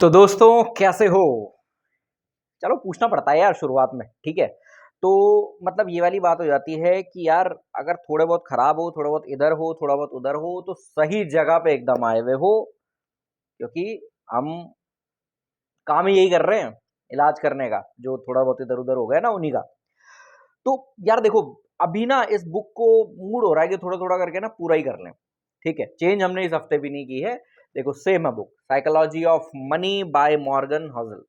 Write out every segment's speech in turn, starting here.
तो दोस्तों कैसे हो? चलो पूछना पड़ता है यार शुरुआत में, ठीक है? तो मतलब ये वाली बात हो जाती है कि यार अगर थोड़े बहुत खराब हो, थोड़ा बहुत इधर हो, थोड़ा बहुत उधर हो, तो सही जगह पे एकदम आए हुए हो, क्योंकि हम काम ही यही कर रहे हैं, इलाज करने का, जो थोड़ा बहुत इधर-उधर हो गया ना उन्हीं का। तो यार देखो, अभी ना इस बुक को मूड हो रहा है कि थोड़ा-थोड़ा करके ना पूरा ही कर लें, ठीक है? चेंज हमने इस हफ्ते भी नहीं की है। देखो सेम है book, psychology of money by Morgan hustle.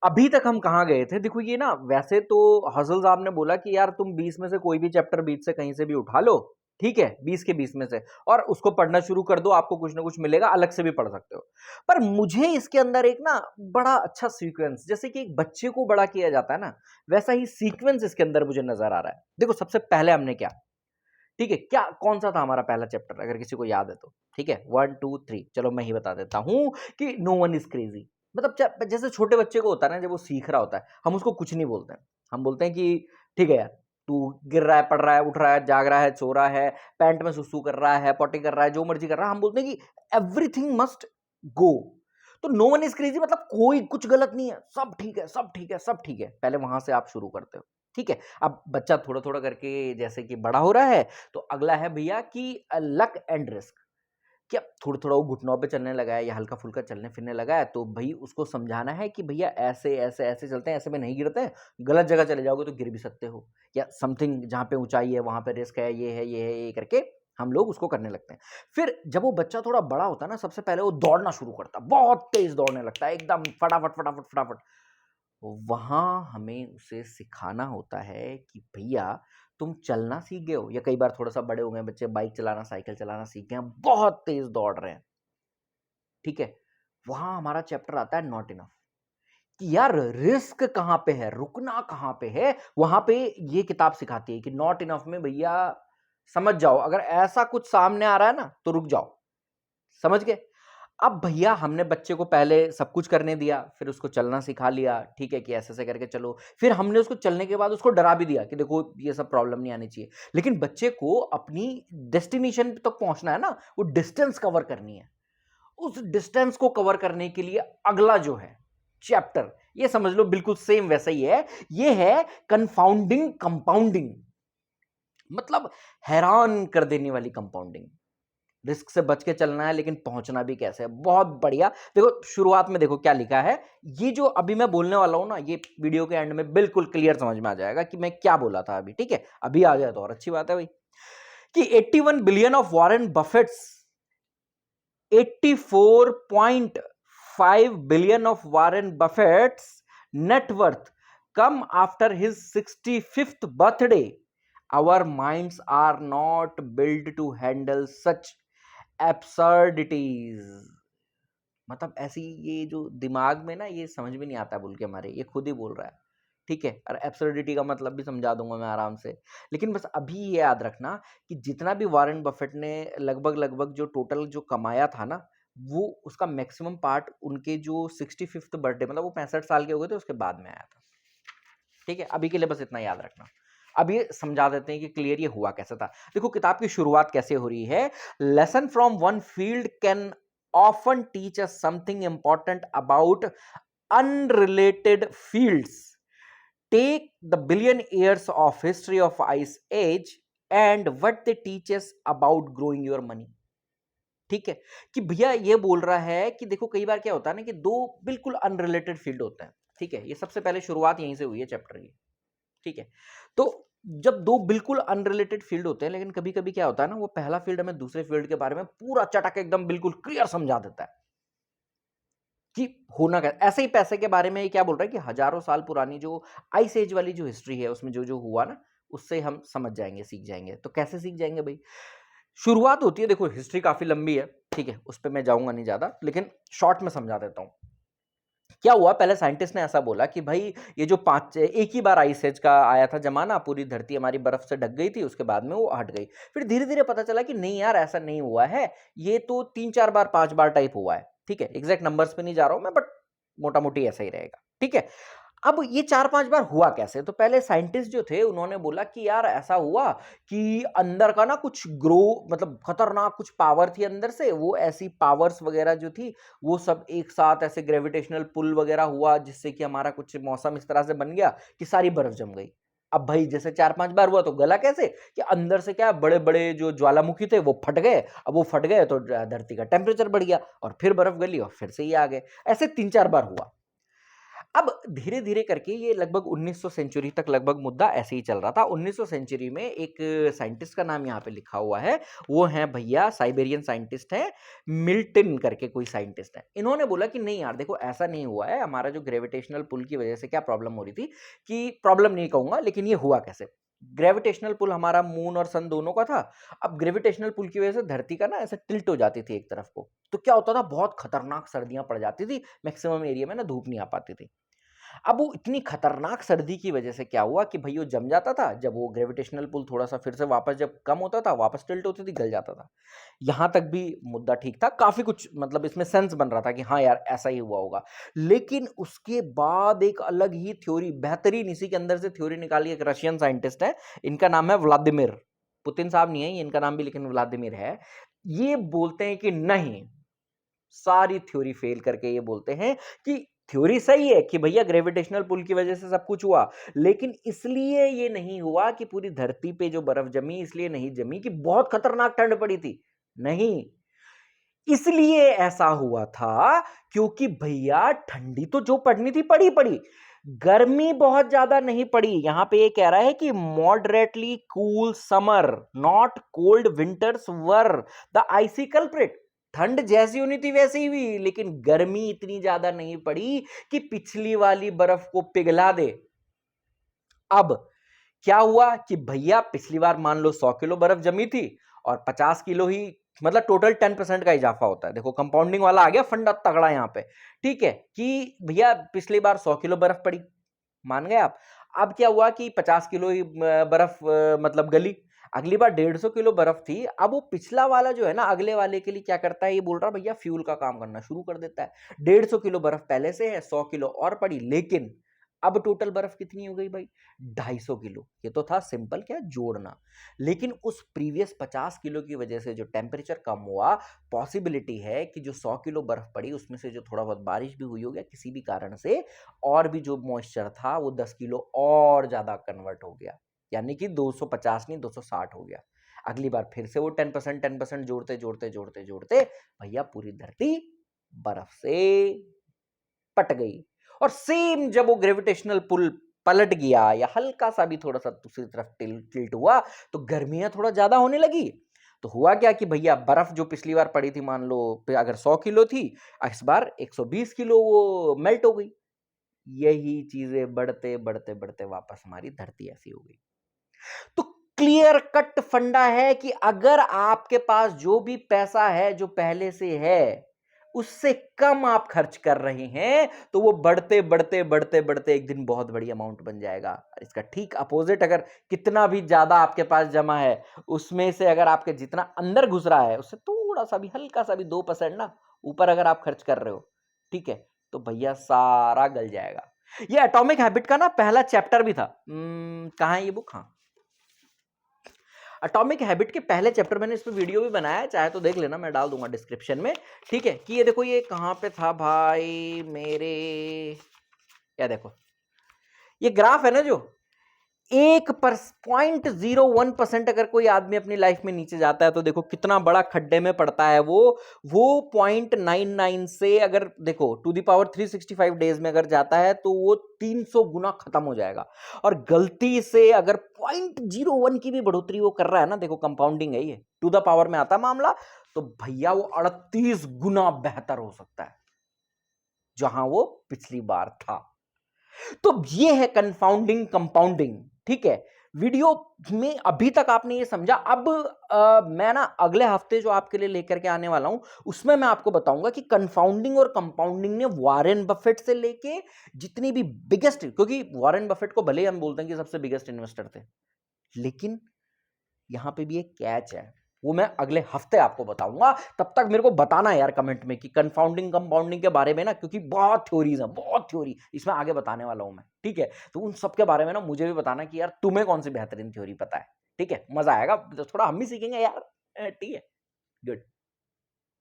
अभी तक हम कहाँ गए थे? देखो ये ना वैसे तो हसल साहब ने बोला कि यार तुम 20 में से कोई भी चैप्टर बीच से कहीं से भी उठा लो, ठीक है? 20 के 20 में से और उसको पढ़ना शुरू कर दो, आपको कुछ ना कुछ मिलेगा, अलग से भी पढ़ सकते हो। पर मुझे इसके अंदर एक ना बड़ा अच्छा सीक्वेंस, जैसे कि एक बच्चे को बड़ा किया जाता है ना, वैसा ही सीक्वेंस इसके अंदर मुझे नज़र आ रहा है। देखो सबसे पहले हमने क्या, ठीक है? क्या कौन-सा था हमारा पहला चैप्टर अगर किसी को याद है तो? ठीक है? 1, 2, 3 चलो मैं ही बता देता हूँ कि नो वन इज़ क्रेज़ी। मतलब च जैसे छोटे बच्चे को होता है ना जब वो सीख रहा होता है, हम उसको कुछ नहीं बोलते हैं। हम बोलते हैं कि ठीक है यार, तू गिर रहा है, पड़ रहा है, उठ रहा है, जाग रहा है, सो रहा है, पैंट में सुसु कर रहा है, पॉटी कर रहा है, जो मर्ज़ी कर रहा है, हम बोलते हैं कि एवरीथिंग मस्ट गो। तो नो वन इज़ क्रेज़ी मतलब कोई कुछ गलत नहीं है, सब ठीक है, सब ठीक है, सब ठीक है। पहले वहाँ से आप शुरू करते हो, ठीक है? अब बच्चा थोड़ा-थोड़ा करके जैसे कि बड़ा हो रहा है, तो अगला है भैया कि लक एंड रिस्क। कि अब थोड़ा-थोड़ा वो घुटनों पे चलने लगा है या हल्का-फुल्का चलने-फिरने लगा है, तो भई उसको समझाना है कि भैया ऐसे, ऐसे, ऐसे चलते हैं, ऐसे में नहीं गिरते हैं, गलत जगह चले जाओगे तो गिर भी सकते हो। या समथिंग जहाँ पे ऊँचाई है, वहाँ पे रिस्क है, ये है, ये है, ये करके हम लोग उसको करने लगते हैं। फिर जब वो बच्चा थोड़ा बड़ा होता है ना, सबसे पहले वो दौड़ना शुरू करता है, बहुत तेज़ दौड़ने लगता है, एकदम फटाफट, फटाफट, फटाफट। वहाँ हमें उसे सिखाना होता है कि भैया तुम चलना सीख गए हो या कई बार थोड़ा-सा बड़े हो गए हैं बच्चे बाइक चलाना, साइकिल चलाना सीख गए हैं, बहुत तेज़ दौड़ रहे हैं, ठीक है? वहाँ हमारा चैप्टर आता है नॉट इनफ कि यार रिस्क कहाँ पे है, रुकना कहाँ पे है, वहाँ पे ये किताब सिखाती है कि नॉट इनफ में भैया समझ जाओ अगर ऐसा कुछ सामने आ रहा है ना, तो रुक जाओ, समझ गए? अब भैया हमने बच्चे को पहले सब कुछ करने दिया, फिर उसको चलना सिखा लिया, ठीक है कि ऐसे-ऐसे करके चलो। फिर हमने उसको चलने के बाद उसको डरा भी दिया कि देखो ये सब प्रॉब्लम नहीं आनी चाहिए। लेकिन बच्चे को अपनी डेस्टिनेशन तक पहुँचना है ना, वो डिस्टेंस कवर करनी है। उस डिस्टेंस को कवर करने के लिए अगला जो है चैप्टर, ये समझ लो बिल्कुल सेम वैसा ही है। ये है कन्फाउंडिंग कंपाउंडिंग, मतलब हैरान कर देने वाली कंपाउंडिंग। रिस्क से बच के चलना है लेकिन पहुंचना भी कैसे है, बहुत बढ़िया। देखो शुरुआत में देखो क्या लिखा है, ये जो अभी मैं बोलने वाला हूं ना, ये वीडियो के एंड में बिल्कुल क्लियर समझ में आ जाएगा कि मैं क्या बोला था अभी, ठीक है? अभी आ जाए तो और अच्छी बात है भाई। कि 81 billion of Warren Buffett's, 84.5 billion of Warren Buffett's net worth come after his 65th birthday. Our minds are not built to handle such absurdities। मतलब ऐसी ये जो दिमाग में ना ये समझ में नहीं आता बोल के हमारे, ये खुद ही बोल रहा है, ठीक है? और एब्सर्डिटी का मतलब भी समझा दूंगा मैं आराम से। लेकिन बस अभी ये याद रखना कि जितना भी वॉरेन बफेट ने लगभग लगभग जो टोटल जो कमाया था ना, वो उसका मैक्सिमम पार्ट उनके जो 65th बर्थडे, मतलब वो 65 साल के हो गए थे उसके बाद में आया था, ठीक है? अभी के लिए बस इतना याद रखना। अब ये समझा देते हैं कि क्लियर ये हुआ कैसा था। देखो किताब की शुरुआत कैसे हो रही है, lesson from one field can often teach us something important about unrelated fields. Take the billion years of history of ice age and what they teach us about growing your money. ठीक है कि भैया ये बोल रहा है कि देखो कई बार क्या होता है ना कि दो बिल्कुल अनरिलेटेड फील्ड होते हैं, ठीक है? ये सबसे पहले शुरुआत यहीं से हुई है चैप्टर की, ठीक है? तो जब दो बिल्कुल अनरिलेटेड फील्ड होते हैं, लेकिन कभी-कभी क्या होता है ना, वो पहला फील्ड हमें दूसरे फील्ड के बारे में पूरा चटक एकदम बिल्कुल क्लियर समझा देता है कि होना क्या। ऐसे ही पैसे के बारे में ये क्या बोल रहा है कि हजारों साल पुरानी जो आइस एज वाली जो हिस्ट्री है, उसमें जो-जो हुआ ना, उससे हम समझ जाएँगे, सीख जाएँगे। तो कैसे सीख जाएँगे भई? शुरुआत होती है, देखो हिस्ट्री काफ़ी लंबी है, ठीक है? उस पे मैं जाऊँगा नहीं ज़्यादा, लेकिन शॉर्ट में समझा देता हूँ। क्या हुआ, पहले साइंटिस्ट ने ऐसा बोला कि भाई ये जो 5 एक ही बार आइस एज का आया था ज़माना, पूरी धरती हमारी बर्फ से ढक गई थी, उसके बाद में वो हट गई। फिर धीरे-धीरे पता चला कि नहीं यार ऐसा नहीं हुआ है, ये तो 3-4 बार, 5 बार टाइप हुआ है, ठीक है? एग्ज़ैक्ट नंबर्स पे नहीं जा रहा हूँ मैं, बट मोटा-मोटी ऐसा ही रहेगा, ठीक है? अब ये 4-5 बार हुआ कैसे? तो पहले साइंटिस्ट जो थे उन्होंने बोला कि यार ऐसा हुआ कि अंदर का ना कुछ मतलब खतरनाक कुछ पावर थी अंदर से, वो ऐसी पावर्स वगैरह जो थी, वो सब एक साथ ऐसे ग्रेविटेशनल पुल वगैरह हुआ जिससे कि हमारा कुछ मौसम इस तरह से बन गया कि सारी बर्फ जम गई। अब भाई जैसे 4-5 बार हुआ तो गला कैसे? कि अंदर से क्या बड़े-बड़े जो ज्वालामुखी थे वो फट गए, अब वो फट गए तो धरती का टेम्परेचर बढ़ गया और फिर बर्फ गली और फिर से ये आ गए। ऐसे 3-4 बार हुआ। अब धीरे-धीरे करके ये लगभग 1900 सेंचुरी तक लगभग मुद्दा ऐसे ही चल रहा था। 1900 सेंचुरी में एक साइंटिस्ट का नाम यहाँ पे लिखा हुआ है, वो हैं भैया साइबेरियन साइंटिस्ट हैं, मिल्टन करके कोई साइंटिस्ट है। इन्होंने बोला कि नहीं यार देखो ऐसा नहीं हुआ है, हमारा जो ग्रेविटेशनल पुल की वजह से क्या प्रॉब्लम हो रही थी कि प्रॉब्लम नहीं कहूँगा लेकिन ये हुआ कैसे? ग्रेविटेशनल पुल हमारा मून और सन दोनों का था। अब ग्रेविटेशनल पुल की वजह से धरती का ना ऐसे टिल्ट हो जाती थी एक तरफ को। तो क्या होता था बहुत खतरनाक सर्दियाँ पड़ जाती थी, मैक्सिमम एरिया में ना धूप नहीं आ पाती थी। अब वो इतनी खतरनाक सर्दी की वजह से क्या हुआ कि भई वो जम जाता था, जब वो ग्रेविटेशनल पुल थोड़ा-सा फिर से वापस जब कम होता था, वापस टिल्ट होती थी, गल जाता था। यहाँ तक भी मुद्दा ठीक था, काफ़ी कुछ मतलब इसमें सेंस बन रहा था कि हाँ यार, ऐसा ही हुआ होगा। लेकिन उसके बाद एक अलग ही थ्योरी बेहतरीन इसी के अंदर से थ्योरी निकाली एक रशियन साइंटिस्ट है, इनका नाम है व्लादिमीर। पुतिन साहब नहीं है, ये इनका नाम भी लेकिन व्लादिमीर है। ये बोलते हैं कि नहीं, सारी थ्योरी फेल करके ये बोलते हैं कि थ्योरी सही है कि भैया ग्रेविटेशनल पुल की वजह से सब कुछ हुआ, लेकिन इसलिए ये नहीं हुआ कि पूरी धरती पे जो बर्फ जमी इसलिए नहीं जमी कि बहुत खतरनाक ठंड पड़ी थी। नहीं, इसलिए ऐसा हुआ था क्योंकि भैया ठंडी तो जो पड़नी थी पड़ी पड़ी, गर्मी बहुत ज्यादा नहीं पड़ी। यहां पे ये कह रहा है कि moderately cool summer not cold winters were the icy culprit. ठंड जैसी होनी थी वैसी ही हुई, लेकिन गर्मी इतनी ज्यादा नहीं पड़ी कि पिछली वाली बर्फ को पिघला दे। अब क्या हुआ कि भैया पिछली बार मान लो 100 किलो बर्फ जमी थी और 50 किलो ही मतलब टोटल 10% का इजाफा होता है। देखो कंपाउंडिंग वाला आ गया फंडा तगड़ा यहाँ पे। ठीक है कि भैया पिछली बार 100 किलो बर्फ पड़ी, मान गए आप। अब क्या हुआ कि 50 किलो ही बर्फ मतलब गली। अगली बार 150 किलो बर्फ थी। अब वो पिछला वाला जो है ना अगले वाले के लिए क्या करता है, ये बोल रहा भैया फ्यूल का काम करना शुरू कर देता है। 150 किलो बर्फ पहले से है, 100 किलो और पड़ी, लेकिन अब टोटल बर्फ कितनी हो गई भाई, 250 किलो। ये तो था सिंपल क्या जोड़ना, लेकिन उस प्रीवियस 50 किलो की वजह से जो टेम्परेचर कम हुआ, पॉसिबिलिटी है कि जो 100 किलो बर्फ पड़ी उसमें से जो थोड़ा बहुत बारिश भी हुई हो गया किसी भी कारण से, और भी जो मॉइस्चर था वो 10 किलो और ज्यादा कन्वर्ट हो गया, यानी कि 250 नहीं 260 हो गया। अगली बार फिर से वो 10% जोड़ते जोड़ते जोड़ते जोड़ते भैया पूरी धरती बर्फ से पट गई। और सेम जब वो ग्रेविटेशनल पुल पलट गया या हल्का सा भी थोड़ा सा दूसरी तरफ टिल्ट हुआ तो गर्मियां थोड़ा ज्यादा होने लगी। तो हुआ क्या कि भैया बर्फ जो पिछली बार पड़ी थी मान लो अगर 100 किलो थी, इस बार 120 किलो वो मेल्ट हो गई। यही चीजें बढ़ते बढ़ते बढ़ते वापस हमारी धरती ऐसी हो गई। तो क्लियर कट फंडा है कि अगर आपके पास जो भी पैसा है जो पहले से है उससे कम आप खर्च कर रहे हैं तो वो बढ़ते बढ़ते बढ़ते बढ़ते एक दिन बहुत बड़ी अमाउंट बन जाएगा। इसका ठीक अपोजिट अगर कितना भी ज्यादा आपके पास जमा है उसमें से अगर आपके जितना अंदर घुस रहा है उससे थोड़ा सा भी हल्का सा भी 2% ना ऊपर अगर आप खर्च कर रहे हो, ठीक है, तो भैया सारा गल जाएगा। ये एटॉमिक हैबिट का ना पहला चैप्टर भी था। कहाँ है ये बुक? हाँ, एटॉमिक हैबिट के पहले चैप्टर मैंने इस पे वीडियो भी बनाया है, चाहे तो देख लेना, मैं डाल दूंगा डिस्क्रिप्शन में। ठीक है कि ये देखो ये कहाँ पे था भाई मेरे, क्या देखो ये ग्राफ है ना जो 1.01% अगर कोई आदमी अपनी लाइफ में नीचे जाता है तो देखो कितना बड़ा खड्डे में पड़ता है वो 0.99 से अगर देखो टू द पावर 365 डेज में अगर जाता है तो वो 300 गुना खत्म हो जाएगा। और गलती से अगर 0.01 की भी बढ़ोतरी वो कर रहा है ना, देखो कंपाउंडिंग है ये, टू द पावर में आता मामला, तो भैया वो 38 गुना बेहतर हो सकता है जहां वो पिछली बार था। तो ये है कंफाउंडिंग कंपाउंडिंग। ठीक है, वीडियो में अभी तक आपने ये समझा। अब मैं ना अगले हफ्ते जो आपके लिए लेकर के आने वाला हूं उसमें मैं आपको बताऊंगा कि कंफाउंडिंग और कंपाउंडिंग ने वॉरेन बफेट से लेके जितनी भी बिगेस्ट, क्योंकि वॉरेन बफेट को भले ही हम बोलते हैं कि सबसे बिगेस्ट इन्वेस्टर थे, लेकिन यहां पे भी एक कैच है। वो मैं अगले हफ्ते आपको बताऊंगा। तब तक मेरे को बताना यार कमेंट में कि कंफाउंडिंग कंपाउंडिंग के बारे में ना, क्योंकि बहुत थ्योरीज हैं, बहुत थ्योरी इसमें आगे बताने वाला हूं मैं, ठीक है। तो उन सब के बारे में ना मुझे भी बताना कि यार तुम्हें कौन सी बेहतरीन थ्योरी पता है, ठीक है। मजा आएगा, तो थोड़ा हम भी सीखेंगे यार, ठीक है। गुड।